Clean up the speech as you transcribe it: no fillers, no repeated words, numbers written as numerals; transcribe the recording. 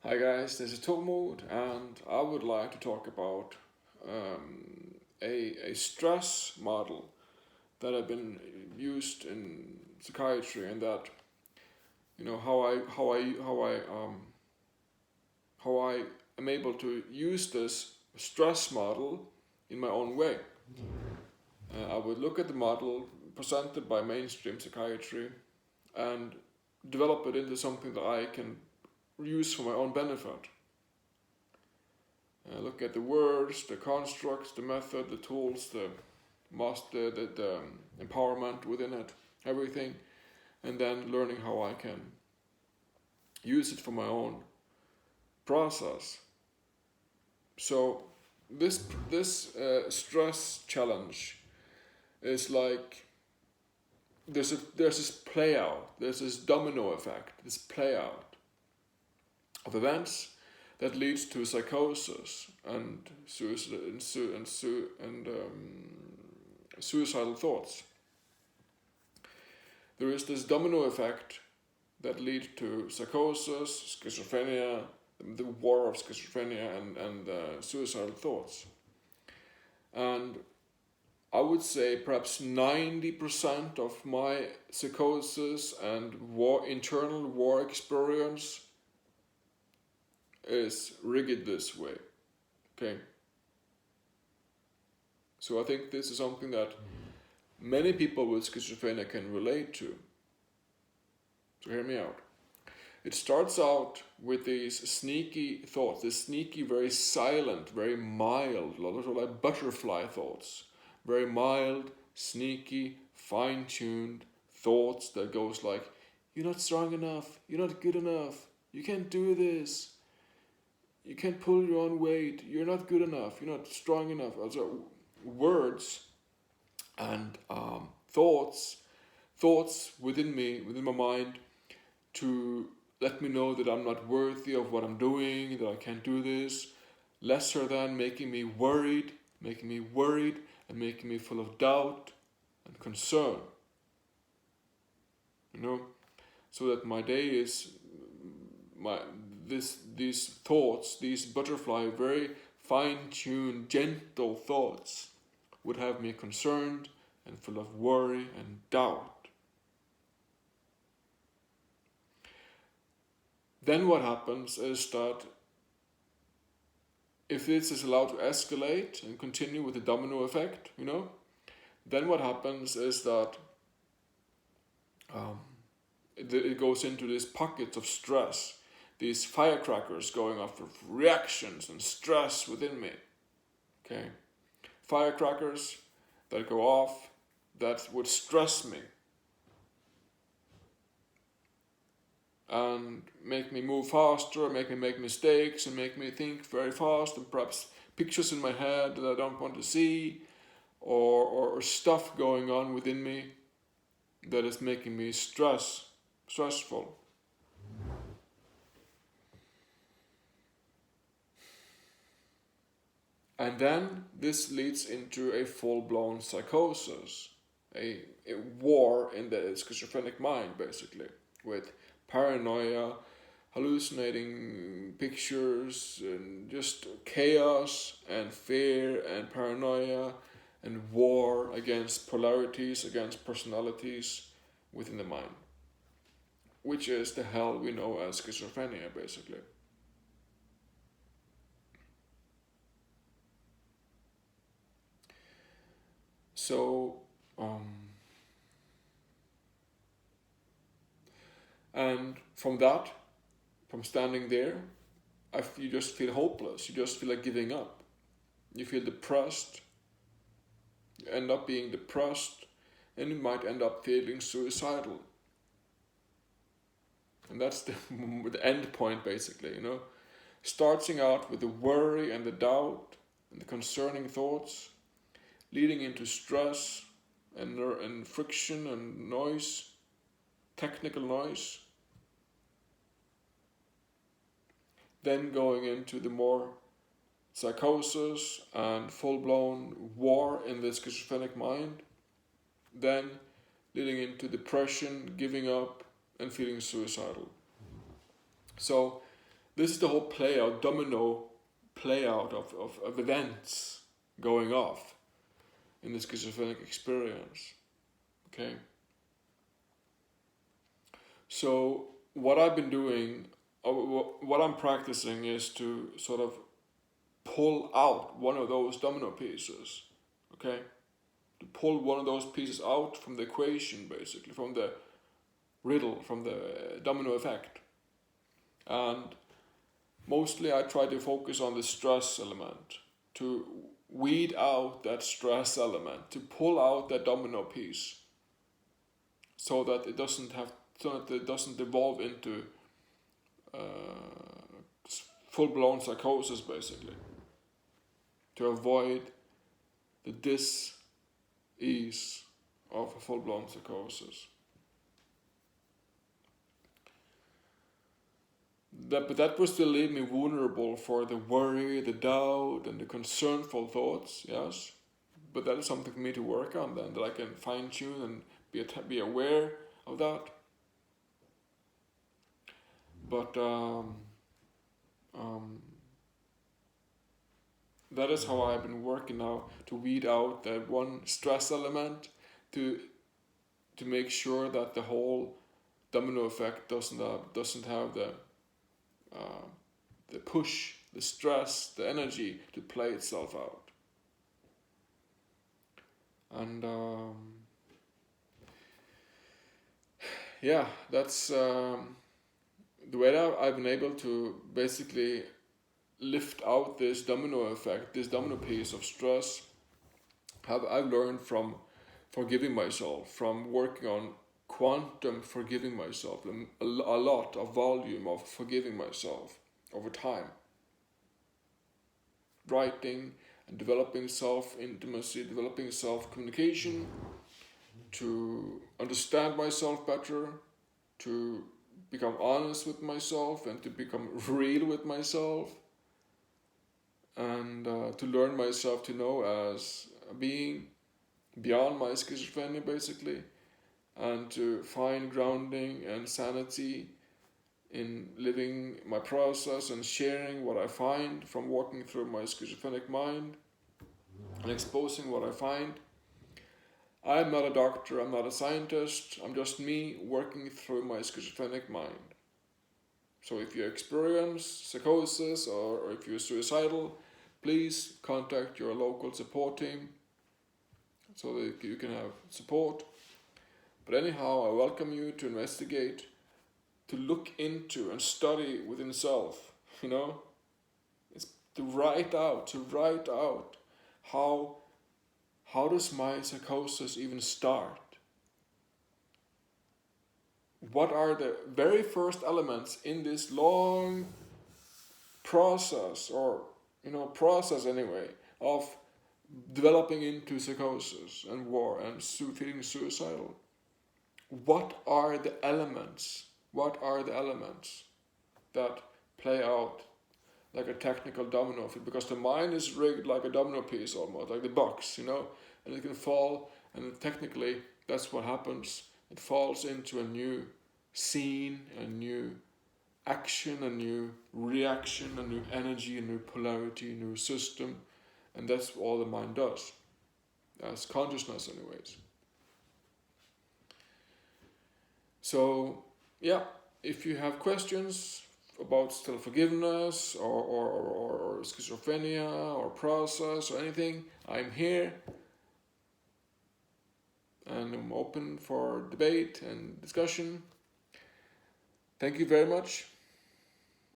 Hi guys, this is Tormod, and I would like to talk about a stress model that have been used in psychiatry, and that how I am able to use this stress model in my own way. I would look at the model presented by mainstream psychiatry and develop it into something that I can use for my own benefit. Look at the words, the constructs, the method, the tools, the empowerment within it, everything, and then learning how I can use it for my own process. So this stress challenge is like there's this play out, there's this domino effect, this play out of events that leads to psychosis and suicidal thoughts. There is this domino effect that leads to psychosis, schizophrenia, the war of schizophrenia, and suicidal thoughts. And I would say perhaps 90% of my psychosis and internal war experience is rigged this way. Okay. So I think this is something that many people with schizophrenia can relate to. So hear me out. It starts out with these sneaky thoughts, these sneaky, very silent, very mild, a lot of like butterfly thoughts. Very mild, sneaky, fine-tuned thoughts that goes like, you're not strong enough, you're not good enough, you can't do this. You can't pull your own weight. You're not good enough. You're not strong enough. Also, words and thoughts within me, within my mind, to let me know that I'm not worthy of what I'm doing, that I can't do this. Lesser than, making me worried, and making me full of doubt and concern. So that my day is these thoughts, these butterfly, very fine-tuned, gentle thoughts would have me concerned and full of worry and doubt. Then what happens is that if this is allowed to escalate and continue with the domino effect, then what happens is that it goes into these pockets of stress, these firecrackers going off of reactions and stress within me. Okay, firecrackers that go off that would stress me and make me move faster, make me make mistakes, and make me think very fast, and perhaps pictures in my head that I don't want to see, or stuff going on within me that is making me stressful. And then this leads into a full-blown psychosis, a war in the schizophrenic mind, basically, with paranoia, hallucinating pictures, and just chaos and fear and paranoia and war against polarities, against personalities within the mind, which is the hell we know as schizophrenia, basically. So, and from standing there, you just feel hopeless. You just feel like giving up. You feel depressed. You end up being depressed, and you might end up feeling suicidal. And that's the end point, basically, Starting out with the worry and the doubt and the concerning thoughts, leading into stress and friction and noise, technical noise. Then going into the more psychosis and full-blown war in the schizophrenic mind. Then leading into depression, giving up, and feeling suicidal. So this is the whole play out, domino play out of events going off in the schizophrenic experience. Okay. So what I've been doing, or what I'm practicing, is to sort of pull out one of those domino pieces. Okay. To pull one of those pieces out from the equation, basically, from the riddle, from the domino effect. And mostly I try to focus on the stress element, to weed out that stress element, to pull out that domino piece, so that it doesn't evolve into full-blown psychosis, basically, to avoid the dis-ease of a full-blown psychosis. But that would still leave me vulnerable for the worry, the doubt, and the concernful thoughts, yes. But that is something for me to work on then, that I can fine-tune and be aware of that. But that is how I've been working now, to weed out that one stress element, to make sure that the whole domino effect doesn't have the push, the stress, the energy to play itself out. And yeah, that's the way that I've been able to basically lift out this domino effect, this domino piece of stress. I've learned from forgiving myself, from working on quantum forgiving myself, a lot of volume of forgiving myself over time. Writing and developing self-intimacy, developing self-communication, to understand myself better, to become honest with myself and to become real with myself, and to learn myself to know as a being beyond my schizophrenia, basically, and to find grounding and sanity in living my process and sharing what I find from walking through my schizophrenic mind and exposing what I find. I'm not a doctor, I'm not a scientist, I'm just me working through my schizophrenic mind. So if you experience psychosis or if you're suicidal, please contact your local support team so that you can have support. But anyhow, I welcome you to investigate, to look into and study within self, It's to write out how does my psychosis even start? What are the very first elements in this long process, or process anyway, of developing into psychosis and war and feeling suicidal? What are the elements? What are the elements that play out like a technical domino effect? Because the mind is rigged like a domino piece, almost like the box, and it can fall, and technically that's what happens. It falls into a new scene, a new action, a new reaction, a new energy, a new polarity, a new system, and that's all the mind does. That's consciousness, anyways. So, yeah, if you have questions about self-forgiveness or schizophrenia or process or anything, I'm here. And I'm open for debate and discussion. Thank you very much.